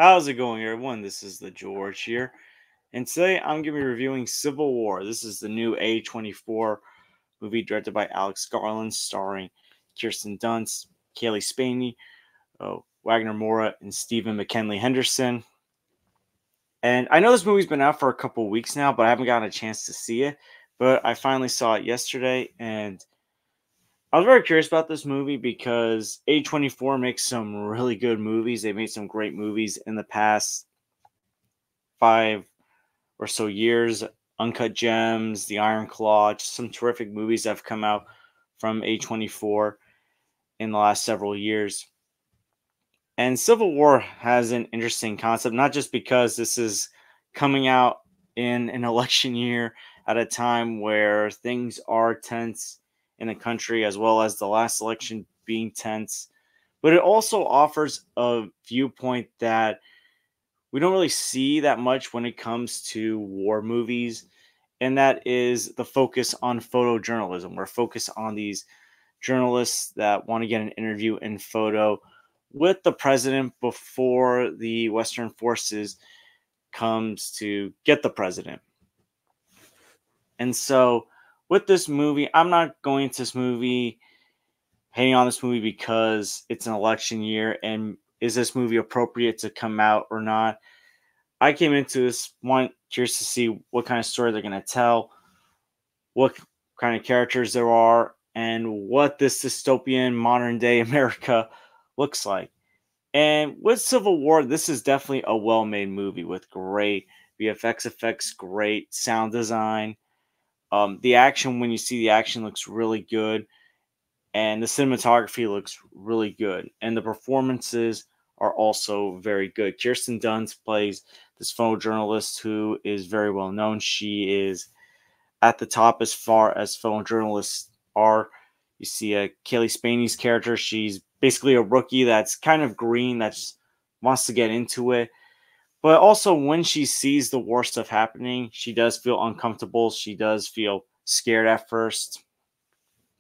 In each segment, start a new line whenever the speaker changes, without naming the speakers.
How's it going, everyone? This is the George here, and today I'm going to be reviewing Civil War. This is the new A24 movie directed by Alex Garland, starring Kirsten Dunst, Kaylee Spaney, Wagner Moura, and Stephen McKinley Henderson. And I know this movie's been out for a couple weeks now, but I haven't gotten a chance to see it. But I finally saw it yesterday, and I was very curious about this movie because A24 makes some really good movies. They made some great movies in the past 5 or so years. Uncut Gems, The Iron Claw, just some terrific movies that have come out from A24 in the last several years. And Civil War has an interesting concept, not just because this is coming out in an election year at a time where things are tense in the country, as well as the last election being tense, but it also offers a viewpoint that we don't really see that much when it comes to war movies, and that is the focus on photojournalism. We're focused on these journalists that want to get an interview and photo with the president before the Western forces comes to get the president. And so with this movie, I'm not going to this movie hating on this movie because it's an election year and is this movie appropriate to come out or not. I came into this one curious to see what kind of story they're going to tell, what kind of characters there are, and what this dystopian modern day America looks like. And with Civil War, this is definitely a well made movie with great VFX effects, great sound design. The action, when you see the action, looks really good, and the cinematography looks really good, and the performances are also very good. Kirsten Dunst plays this photojournalist who is very well known. She is at the top as far as photojournalists are. You see Kaylee Spaney's character. She's basically a rookie that's kind of green, that wants to get into it. But also, when she sees the war stuff happening, she does feel uncomfortable. She does feel scared at first,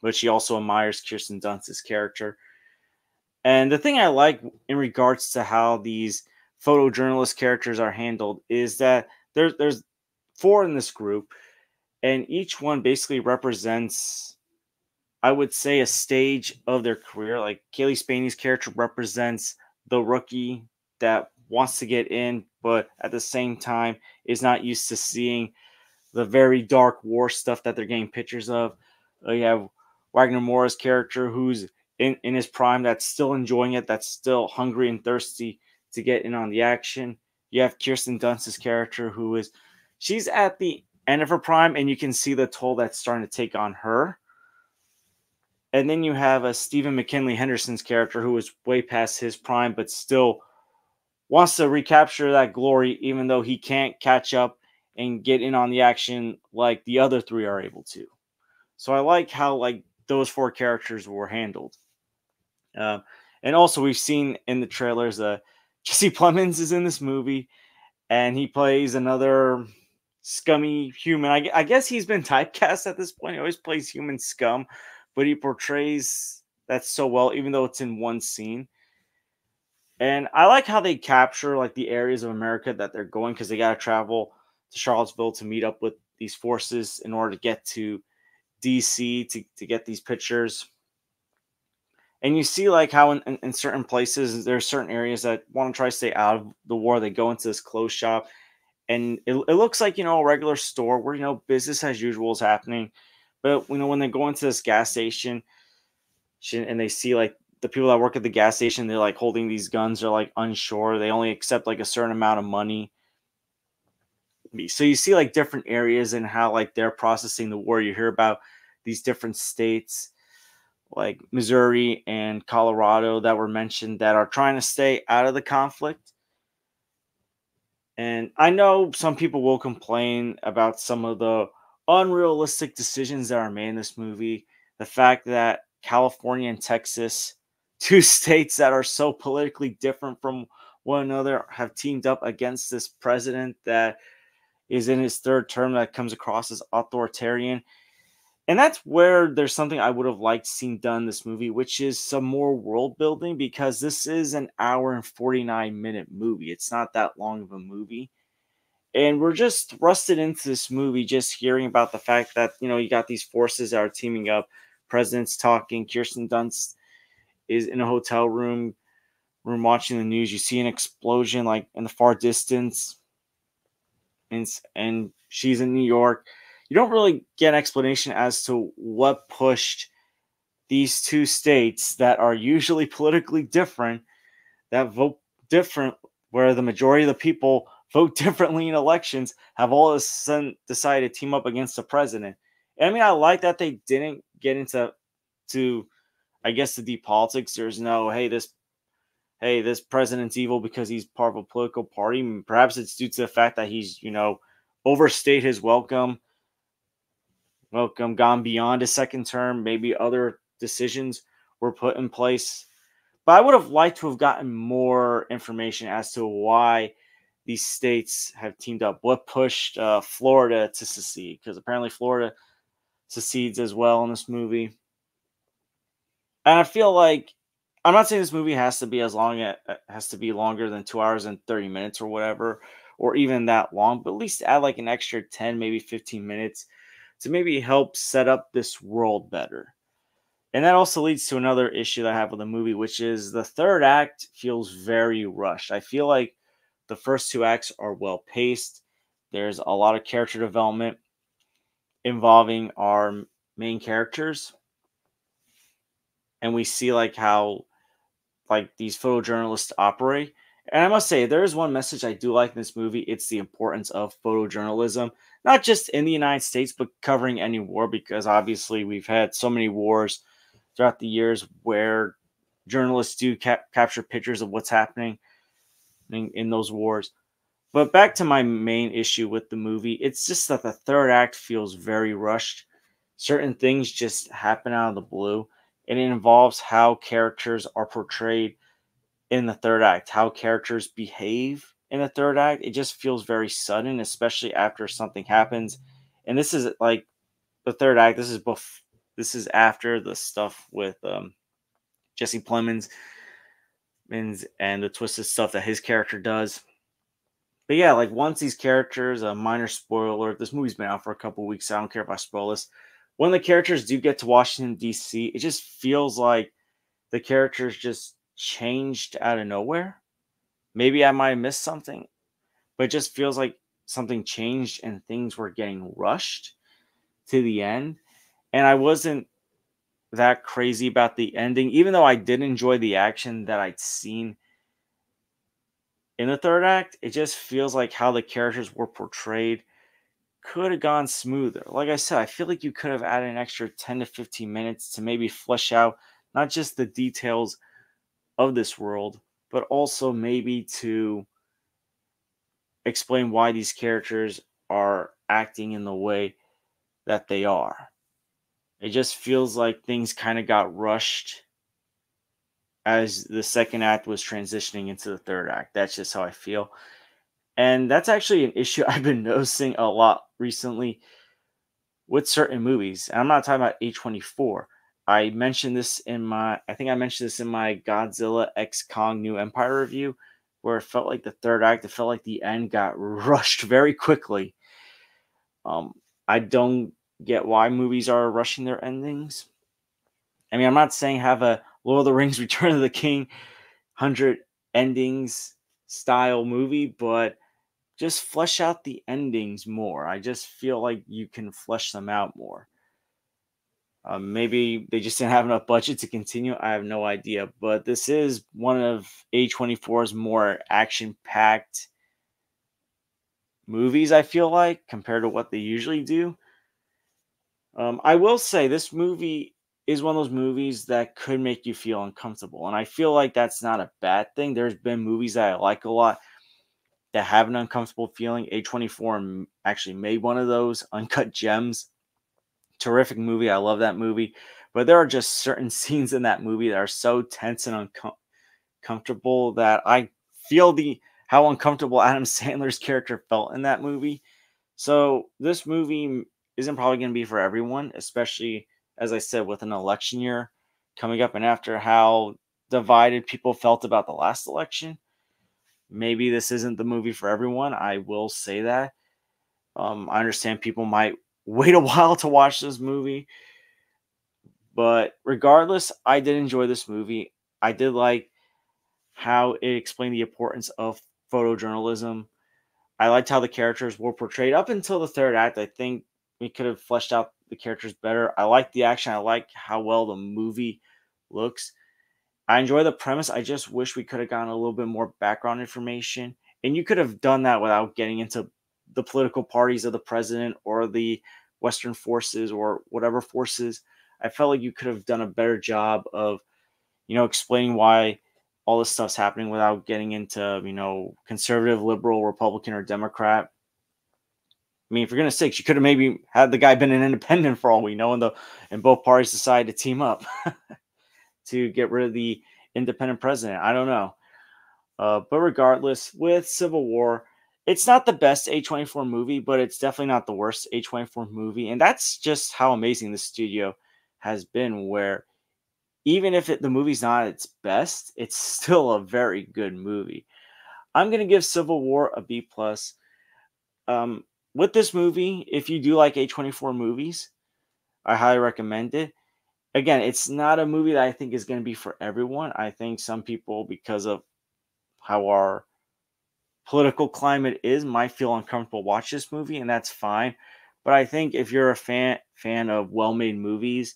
but she also admires Kirsten Dunst's character. And the thing I like in regards to how these photojournalist characters are handled is that there's four in this group, and each one basically represents, I would say, a stage of their career. Like Kaylee Spaney's character represents the rookie that wants to get in, but at the same time is not used to seeing the very dark war stuff that they're getting pictures of. You have Wagner Moura's character who's in his prime, that's still enjoying it, that's still hungry and thirsty to get in on the action. You have Kirsten Dunst's character she's at the end of her prime, and you can see the toll that's starting to take on her. And then you have a Stephen McKinley Henderson's character who is way past his prime, but still wants to recapture that glory, even though he can't catch up and get in on the action like the other three are able to. So I like how those four characters were handled. And also, we've seen in the trailers, Jesse Plemons is in this movie, and he plays another scummy human. I guess he's been typecast at this point. He always plays human scum, but he portrays that so well, even though it's in one scene. And I like how they capture the areas of America that they're going, because they got to travel to Charlottesville to meet up with these forces in order to get to DC to get these pictures. And you see how in certain places, there are certain areas that want to try to stay out of the war. They go into this clothes shop, and it looks like, a regular store where, business as usual is happening. But, when they go into this gas station and they see the people that work at the gas station, they're holding these guns. They're unsure. They only accept a certain amount of money. So you see different areas and how they're processing the war. You hear about these different states like Missouri and Colorado that were mentioned that are trying to stay out of the conflict. And I know some people will complain about some of the unrealistic decisions that are made in this movie. The fact that California and Texas, two states that are so politically different from one another, have teamed up against this president that is in his third term that comes across as authoritarian. And that's where there's something I would have liked seen done in this movie, which is some more world building, because this is an hour and 49-minute movie. It's not that long of a movie. And we're just thrusted into this movie just hearing about the fact that, you got these forces that are teaming up. President's talking. Kirsten Dunst is in a hotel room watching the news. You see an explosion like in the far distance, and she's in New York. You don't really get an explanation as to what pushed these two states that are usually politically different, that vote different, where the majority of the people vote differently in elections, have all of a sudden decided to team up against the president. And I mean, I like that they didn't get to I guess the deep politics. There's no, hey, this president's evil because he's part of a political party. Perhaps it's due to the fact that he's, overstayed his welcome, gone beyond his second term. Maybe other decisions were put in place. But I would have liked to have gotten more information as to why these states have teamed up. What pushed Florida to secede? Because apparently Florida secedes as well in this movie. And I feel like, I'm not saying this movie has to be has to be longer than 2 hours and 30 minutes or whatever, or even that long, but at least add like an extra 10, maybe 15 minutes to maybe help set up this world better. And that also leads to another issue that I have with the movie, which is the third act feels very rushed. I feel like the first two acts are well paced. There's a lot of character development involving our main characters. And we see like how like these photojournalists operate. And I must say, there is one message I do like in this movie. It's the importance of photojournalism, not just in the United States, but covering any war, because obviously we've had so many wars throughout the years where journalists do capture pictures of what's happening in those wars. But back to my main issue with the movie, it's just that the third act feels very rushed. Certain things just happen out of the blue, and it involves how characters are portrayed in the third act, how characters behave in the third act. It just feels very sudden, especially after something happens. And this is like the third act. This is after the stuff with Jesse Plemons and the twisted stuff that his character does. But yeah, like once these characters, a minor spoiler, this movie's been out for a couple weeks, so I don't care if I spoil this. When the characters do get to Washington, D.C., it just feels like the characters just changed out of nowhere. Maybe I might have missed something, but it just feels like something changed and things were getting rushed to the end. And I wasn't that crazy about the ending, even though I did enjoy the action that I'd seen in the third act. It just feels like how the characters were portrayed could have gone smoother. Like I said, I feel like you could have added an extra 10 to 15 minutes to maybe flesh out not just the details of this world, but also maybe to explain why these characters are acting in the way that they are. It just feels like things kind of got rushed as the second act was transitioning into the third act. That's just how I feel. And that's actually an issue I've been noticing a lot recently with certain movies. And I'm not talking about A24. I think I mentioned this in my Godzilla X Kong New Empire review, where it felt like the third act, it felt like the end got rushed very quickly. I don't get why movies are rushing their endings. I mean, I'm not saying have a Lord of the Rings Return of the King 100 endings style movie, but just flesh out the endings more. I just feel like you can flesh them out more. Maybe they just didn't have enough budget to continue. I have no idea. But this is one of A24's more action packed movies, I feel like, compared to what they usually do. I will say this movie is one of those movies that could make you feel uncomfortable. And I feel like that's not a bad thing. There's been movies that I like a lot that have an uncomfortable feeling. A24 actually made one of those, Uncut Gems. Terrific movie. I love that movie. But there are just certain scenes in that movie that are so tense and uncomfortable that I feel how uncomfortable Adam Sandler's character felt in that movie. So this movie isn't probably going to be for everyone, especially, as I said, with an election year coming up and after how divided people felt about the last election. Maybe this isn't the movie for everyone. I will say that. I understand people might wait a while to watch this movie, but regardless, I did enjoy this movie. I did like how it explained the importance of photojournalism. I liked how the characters were portrayed up until the third act. I think we could have fleshed out the characters better. I like the action. I like how well the movie looks. I enjoy the premise. I just wish we could have gotten a little bit more background information. And you could have done that without getting into the political parties of the president or the Western forces or whatever forces. I felt like you could have done a better job of, explaining why all this stuff's happening without getting into, conservative, liberal, Republican, or Democrat. I mean, for goodness sakes, you could have maybe had the guy been an independent for all we know, and both parties decided to team up to get rid of the independent president. I don't know. But regardless, with Civil War, it's not the best A24 movie, but it's definitely not the worst A24 movie. And that's just how amazing the studio has been, where even if the movie's not its best, it's still a very good movie. I'm going to give Civil War a B+. Um, with this movie, if you do like A24 movies, I highly recommend it. Again, it's not a movie that I think is going to be for everyone. I think some people, because of how our political climate is, might feel uncomfortable watch this movie, and that's fine. But I think if you're a fan of well-made movies,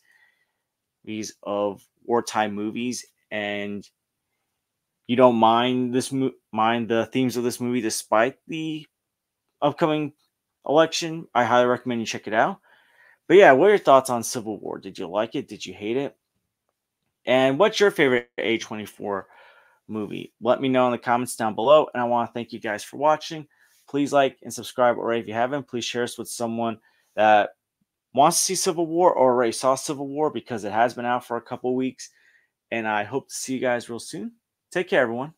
these of wartime movies, and you don't mind mind the themes of this movie despite the upcoming election, I highly recommend you check it out. But yeah, what are your thoughts on Civil War? Did you like it? Did you hate it? And what's your favorite A24 movie? Let me know in the comments down below. And I want to thank you guys for watching. Please like and subscribe already if you haven't. Please share this with someone that wants to see Civil War or already saw Civil War, because it has been out for a couple weeks. And I hope to see you guys real soon. Take care, everyone.